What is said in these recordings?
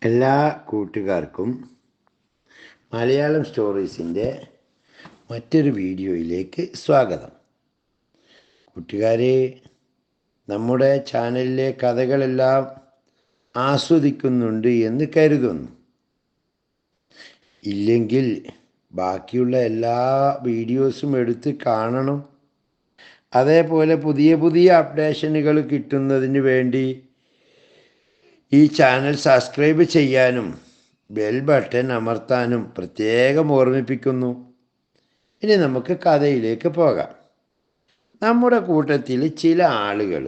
എല്ലാ കൂട്ടുകാർക്കും മലയാളം സ്റ്റോറീസിൻ്റെ മറ്റൊരു വീഡിയോയിലേക്ക് സ്വാഗതം. കൂട്ടുകാരെ, നമ്മുടെ ചാനലിലെ കഥകളെല്ലാം ആസ്വദിക്കുന്നുണ്ട് എന്ന് കരുതുന്നു. ഇല്ലെങ്കിൽ ബാക്കിയുള്ള എല്ലാ വീഡിയോസും എടുത്ത് കാണണം. അതേപോലെ പുതിയ പുതിയ അപ്ഡേഷനുകൾ കിട്ടുന്നതിന് വേണ്ടി ഈ ചാനൽ സബ്സ്ക്രൈബ് ചെയ്യാനും ബെൽ ബട്ടൺ അമർത്താനും പ്രത്യേകം ഓർമ്മിപ്പിക്കുന്നു. ഇനി നമുക്ക് കഥയിലേക്ക് പോകാം. നമ്മുടെ കൂട്ടത്തിൽ ചില ആളുകൾ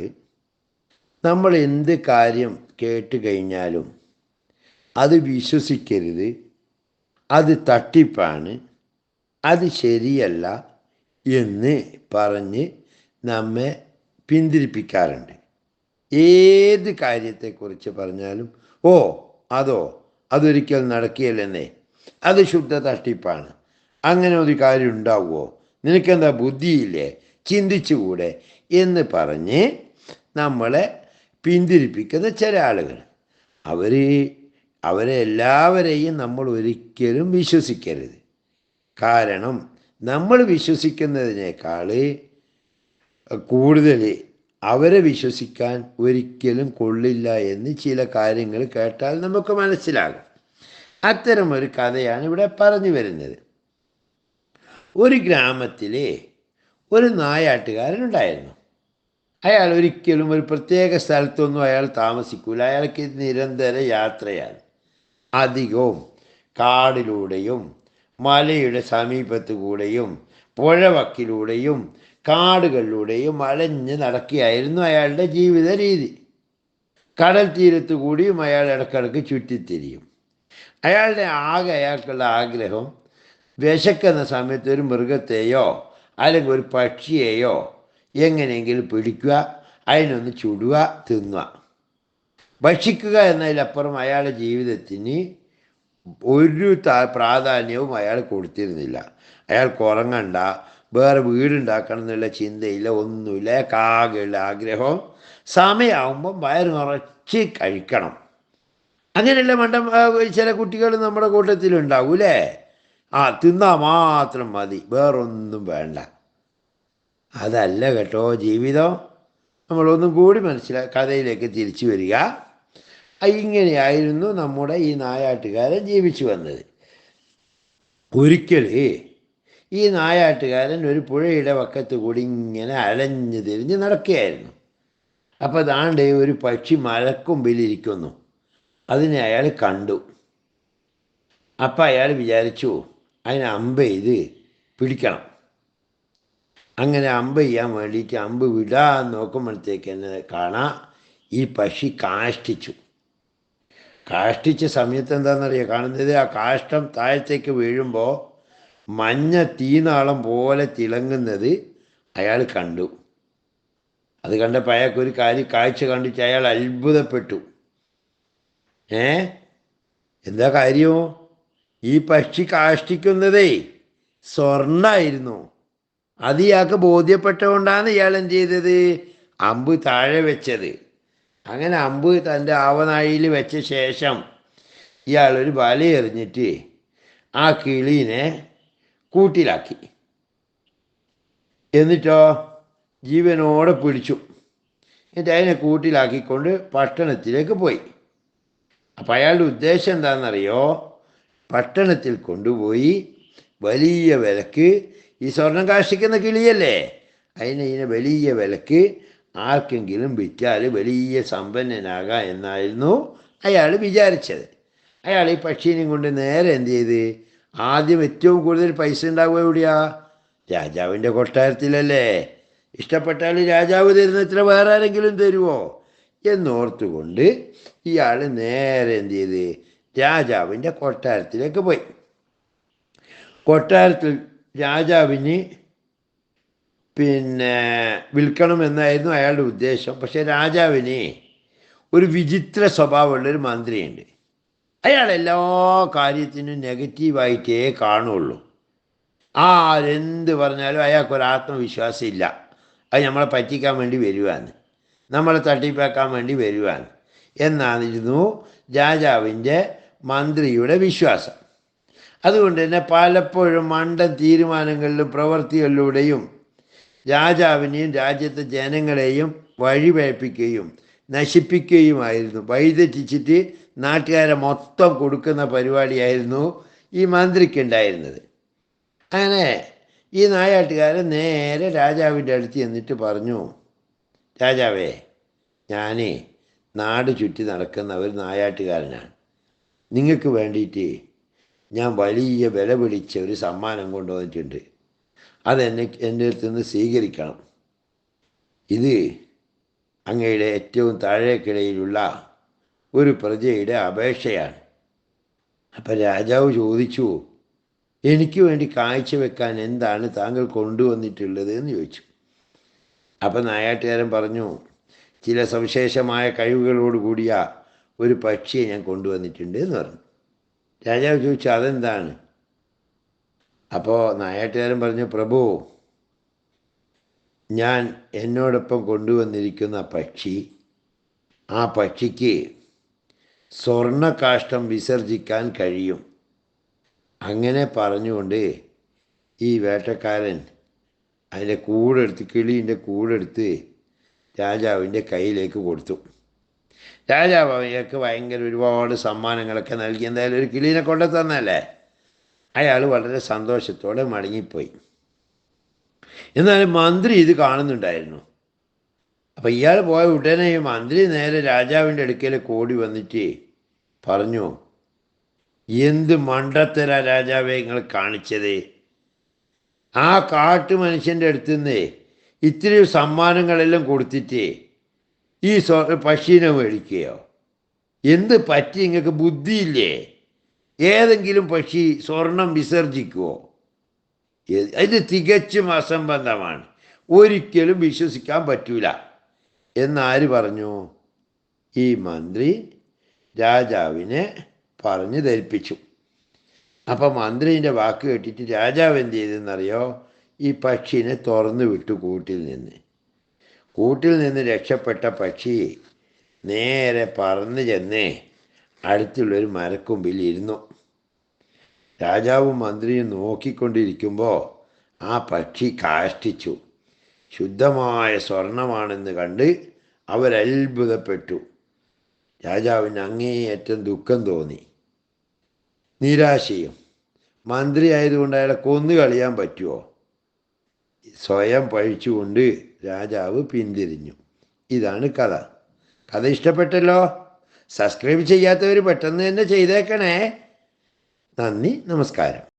നമ്മൾ എന്ത് കാര്യം കേട്ട് കഴിഞ്ഞാലും അത് വിശ്വസിക്കരുത്, അത് തട്ടിപ്പാണ്, അത് ശരിയല്ല എന്ന് പറഞ്ഞ് നമ്മെ പിന്തിരിപ്പിക്കാറുണ്ട്. ഏത് കാര്യത്തെക്കുറിച്ച് പറഞ്ഞാലും അതൊരിക്കൽ നടക്കുകയല്ലെന്നേ, അത് ശുദ്ധ തട്ടിപ്പാണ്, അങ്ങനെ ഒരു കാര്യം ഉണ്ടാവുമോ, നിനക്കെന്താ ബുദ്ധിയില്ലേ, ചിന്തിച്ചുകൂടെ എന്ന് പറഞ്ഞ് നമ്മളെ പിന്തിരിപ്പിക്കുന്ന ചില ആളുകൾ. അവരെ എല്ലാവരെയും നമ്മൾ ഒരിക്കലും വിശ്വസിക്കരുത്. കാരണം നമ്മൾ വിശ്വസിക്കുന്നതിനേക്കാൾ കൂടുതൽ അവരെ വിശ്വസിക്കാൻ ഒരിക്കലും കൊള്ളില്ല എന്ന് ചില കാര്യങ്ങൾ കേട്ടാൽ നമുക്ക് മനസ്സിലാകും. അത്തരമൊരു കഥയാണ് ഇവിടെ പറഞ്ഞു വരുന്നത്. ഒരു ഗ്രാമത്തിലെ ഒരു നായാട്ടുകാരനുണ്ടായിരുന്നു. അയാൾ ഒരിക്കലും ഒരു പ്രത്യേക സ്ഥലത്തൊന്നും അയാൾ താമസിക്കില്ല. അയാൾക്ക് നിരന്തര യാത്രയാണ്. അധികവും കാടിലൂടെയും മലയുടെ സമീപത്തു കൂടെയും പുഴവക്കിലൂടെയും കാടുകളിലൂടെയും അലഞ്ഞ് നടക്കുകയായിരുന്നു അയാളുടെ ജീവിത രീതി. കടൽ തീരത്തു കൂടിയും അയാൾ ഇടക്കിടക്ക് ചുറ്റിത്തിരിയും. അയാൾക്കുള്ള ആഗ്രഹം വിശക്കുന്ന സമയത്ത് ഒരു മൃഗത്തെയോ അല്ലെങ്കിൽ ഒരു പക്ഷിയെയോ എങ്ങനെയെങ്കിലും പിടിക്കുക, അതിനൊന്ന് ചുടുക, തിന്നുക. ഭക്ഷിക്കുക എന്നതിലപ്പുറം അയാളുടെ ജീവിതത്തിന് ഒരു പ്രാധാന്യവും അയാൾ കൊടുത്തിരുന്നില്ല. അയാൾക്ക് ഉറങ്ങണ്ട, വേറെ വീടുണ്ടാക്കണം എന്നുള്ള ചിന്തയില്ല, ഒന്നുമില്ല. ആകെയുള്ള ആഗ്രഹം സമയമാകുമ്പം വയറ് നിറച്ച് കഴിക്കണം. അങ്ങനെയുള്ള ചില കുട്ടികൾ നമ്മുടെ കൂട്ടത്തിലുണ്ടാവൂലേ. തിന്നാൽ മാത്രം മതി, വേറൊന്നും വേണ്ട. അതല്ല കേട്ടോ ജീവിതം. നമ്മളൊന്നും കൂടി കഥയിലേക്ക് തിരിച്ചു വരിക. ഇങ്ങനെയായിരുന്നു നമ്മുടെ ഈ നായാട്ടുകാരൻ ജീവിച്ചു വന്നത്. ഒരിക്കൽ ഈ നായാട്ടുകാരൻ ഒരു പുഴയുടെ വക്കത്ത് കൂടി ഇങ്ങനെ അലഞ്ഞു തിരിഞ്ഞ് നടക്കുകയായിരുന്നു. അപ്പോൾ ദാണ്ട് ഒരു പക്ഷി മലക്കൊമ്പിലിരിക്കുന്നു. അതിനെ അയാൾ കണ്ടു. അപ്പം അയാൾ വിചാരിച്ചു അതിനെ അമ്പ് ചെയ്ത് പിടിക്കണം. അങ്ങനെ അമ്പ് ചെയ്യാൻ വേണ്ടിയിട്ട് അമ്പ് വിടാൻ നോക്കുമ്പോഴത്തേക്ക് തന്നെ കാണാം ഈ പക്ഷി കാഷ്ടിച്ച സമയത്ത് എന്താണെന്നറിയാം കാണുന്നത്? ആ കാഷ്ടം താഴത്തേക്ക് വീഴുമ്പോൾ മഞ്ഞ തീനാളം പോലെ തിളങ്ങുന്നത് അയാൾ കണ്ടു. അത് കണ്ടപ്പോൾ അയാൾക്കൊരു കാഴ്ച കണ്ടിട്ട് അയാൾ അത്ഭുതപ്പെട്ടു. എന്താ കാര്യമോ? ഈ പക്ഷി കാഷ്ടിക്കുന്നതേ സ്വർണ്ണമായിരുന്നു. അത് ഇയാൾക്ക് ബോധ്യപ്പെട്ടുകൊണ്ടാണ് ഇയാൾ എന്ത് ചെയ്തത്? അമ്പ് താഴെ വെച്ചത്. അങ്ങനെ അമ്പ് തൻ്റെ ആവനാഴിയിൽ വെച്ച ശേഷം ഇയാളൊരു വല എറിഞ്ഞിട്ട് ആ കിളീനെ കൂട്ടിലാക്കി. എന്നിട്ടോ ജീവനോടെ പിടിച്ചു. എന്നിട്ട് അതിനെ കൂട്ടിലാക്കിക്കൊണ്ട് പട്ടണത്തിലേക്ക് പോയി. അപ്പം അയാളുടെ ഉദ്ദേശം എന്താണെന്നറിയോ? പട്ടണത്തിൽ കൊണ്ടുപോയി വലിയ വിലക്ക്, ഈ സ്വർണം കാഷ്ടിക്കുന്ന കിളിയല്ലേ, ഇതിനെ വലിയ വിലക്ക് ആർക്കെങ്കിലും വിറ്റാൽ വലിയ സമ്പന്നനാകാം എന്നായിരുന്നു അയാൾ വിചാരിച്ചത്. അയാൾ ഈ പക്ഷീനെയും കൊണ്ട് നേരെ എന്ത് ചെയ്ത്, ആദ്യം ഏറ്റവും കൂടുതൽ പൈസ ഉണ്ടാവുക എവിടെയാ? രാജാവിൻ്റെ കൊട്ടാരത്തിലല്ലേ. ഇഷ്ടപ്പെട്ടാൽ രാജാവ് തരുന്നത്ര വേറെ ആരെങ്കിലും തരുമോ എന്നോർത്തുകൊണ്ട് ഇയാൾ നേരെ എന്ത് ചെയ്ത് രാജാവിൻ്റെ കൊട്ടാരത്തിലേക്ക് പോയി. കൊട്ടാരത്തിൽ രാജാവിന് വിൽക്കണമെന്നായിരുന്നു അയാളുടെ ഉദ്ദേശം. പക്ഷേ രാജാവിന് ഒരു വിചിത്ര സ്വഭാവമുള്ളൊരു മന്ത്രിയുണ്ട്. അയാൾ എല്ലാ കാര്യത്തിനും നെഗറ്റീവായിട്ടേ കാണുള്ളൂ. ആരെന്ത് പറഞ്ഞാലും അയാൾക്കൊരാത്മവിശ്വാസം ഇല്ല. അത് നമ്മളെ പറ്റിക്കാൻ വേണ്ടി വരുവാണ്, നമ്മളെ തട്ടിപ്പാക്കാൻ വേണ്ടി വരുവാണ് എന്നായിരുന്നു രാജാവിൻ്റെ മന്ത്രിയുടെ വിശ്വാസം. അതുകൊണ്ട് തന്നെ പലപ്പോഴും മണ്ടൻ തീരുമാനങ്ങളിലും പ്രവൃത്തികളിലൂടെയും രാജാവിനെയും രാജ്യത്തെ ജനങ്ങളെയും വഴിപഴപ്പിക്കുകയും നശിപ്പിക്കുകയുമായിരുന്നു. വഴിതെറ്റിച്ചിട്ട് നാട്ടുകാരെ മൊത്തം കൊടുക്കുന്ന പരിപാടിയായിരുന്നു ഈ മന്ത്രിക്കുണ്ടായിരുന്നത്. അങ്ങനെ ഈ നായാട്ടുകാരൻ നേരെ രാജാവിൻ്റെ അടുത്ത് ചെന്നിട്ട് പറഞ്ഞു, രാജാവേ, ഞാൻ നാട് ചുറ്റി നടക്കുന്ന ഒരു നായാട്ടുകാരനാണ്. നിങ്ങൾക്ക് വേണ്ടിയിട്ട് ഞാൻ വലിയ വില പിടിച്ച ഒരു സമ്മാനം കൊണ്ടുവന്നിട്ടുണ്ട്. എൻ്റെ അടുത്ത് നിന്ന് സ്വീകരിക്കണം. ഇത് അങ്ങയുടെ ഏറ്റവും താഴേക്കിടയിലുള്ള ഒരു പ്രജയുടെ അപേക്ഷയാണ്. അപ്പം രാജാവ് ചോദിച്ചു, എനിക്ക് വേണ്ടി കാഴ്ചവെക്കാൻ എന്താണ് താങ്കൾ കൊണ്ടുവന്നിട്ടുള്ളത് എന്ന് ചോദിച്ചു. അപ്പം നായാട്ടുകാരൻ പറഞ്ഞു, ചില സവിശേഷമായ കഴിവുകളോട് കൂടിയ ഒരു പക്ഷിയെ ഞാൻ കൊണ്ടുവന്നിട്ടുണ്ട് എന്ന് പറഞ്ഞു. രാജാവ് ചോദിച്ചു, അതെന്താണ്? അപ്പോൾ നായാട്ടുകാരൻ പറഞ്ഞു, പ്രഭു, ഞാൻ എന്നോടൊപ്പം കൊണ്ടുവന്നിരിക്കുന്ന പക്ഷി, ആ പക്ഷിക്ക് സ്വർണ്ണകാഷ്ടം വിസർജിക്കാൻ കഴിയും. അങ്ങനെ പറഞ്ഞുകൊണ്ട് ഈ വേട്ടക്കാരൻ അതിൻ്റെ കൂടെടുത്ത്, കിളീൻ്റെ കൂടെടുത്ത് രാജാവിൻ്റെ കയ്യിലേക്ക് കൊടുത്തു. രാജാവ് അയാൾക്ക് ഭയങ്കര ഒരുപാട് സമ്മാനങ്ങളൊക്കെ നൽകി. എന്തായാലും ഒരു കിളീനെ കൊണ്ടു തന്നല്ലേ. അയാൾ വളരെ സന്തോഷത്തോടെ മടങ്ങിപ്പോയി. എന്നാലും മന്ത്രി ഇത് കാണുന്നുണ്ടായിരുന്നു. അപ്പം ഇയാൾ പോയ ഉടനെ മന്ത്രി നേരെ രാജാവിൻ്റെ അടുക്കലേക്ക് ഓടി വന്നിട്ട് പറഞ്ഞു, എന്ത് മണ്ടത്തരാ രാജാവേ നിങ്ങൾ കാണിച്ചത്? ആ കാട്ടു മനുഷ്യൻ്റെ അടുത്ത് നിന്ന് ഇത്തിരി സമ്മാനങ്ങളെല്ലാം കൊടുത്തിട്ട് ഈ പക്ഷീനെ മേടിക്കുകയോ? എന്ത് പറ്റി? നിങ്ങൾക്ക് ബുദ്ധിയില്ലേ? ഏതെങ്കിലും പക്ഷി സ്വർണം വിസർജിക്കുമോ? ഇത് തികച്ചും അസംബന്ധമാണ്, ഒരിക്കലും വിശ്വസിക്കാൻ പറ്റൂല എന്നാര് പറഞ്ഞു? ഈ മന്ത്രി രാജാവിനെ പറഞ്ഞു ധരിപ്പിച്ചു. അപ്പം മന്ത്രിൻ്റെ വാക്ക് കേട്ടിട്ട് രാജാവ് എന്ത് ചെയ്തെന്നറിയോ? ഈ പക്ഷിനെ തുറന്നു വിട്ടു. കൂട്ടിൽ നിന്ന് രക്ഷപ്പെട്ട പക്ഷി നേരെ പറന്ന് ചെന്ന് അടുത്തുള്ളൊരു മരക്കൊമ്പിൽ ഇരുന്നു. രാജാവും മന്ത്രിയും നോക്കിക്കൊണ്ടിരിക്കുമ്പോൾ ആ പക്ഷി കാഷ്ടിച്ചു. ശുദ്ധമായ സ്വർണമാണെന്ന് കണ്ട് അവരത്ഭുതപ്പെട്ടു. രാജാവിന് അങ്ങേയറ്റം ദുഃഖം തോന്നി, നിരാശയും. മന്ത്രി ആയതുകൊണ്ട് അയാളെ കൊന്നു കളയാൻ പറ്റുമോ? സ്വയം പഴിച്ചുകൊണ്ട് രാജാവ് പിന്തിരിഞ്ഞു. ഇതാണ് കഥ. കഥ ഇഷ്ടപ്പെട്ടല്ലോ? സബ്സ്ക്രൈബ് ചെയ്യാത്തവർ പെട്ടെന്ന് തന്നെ ചെയ്തേക്കണേ. നന്ദി, നമസ്കാരം.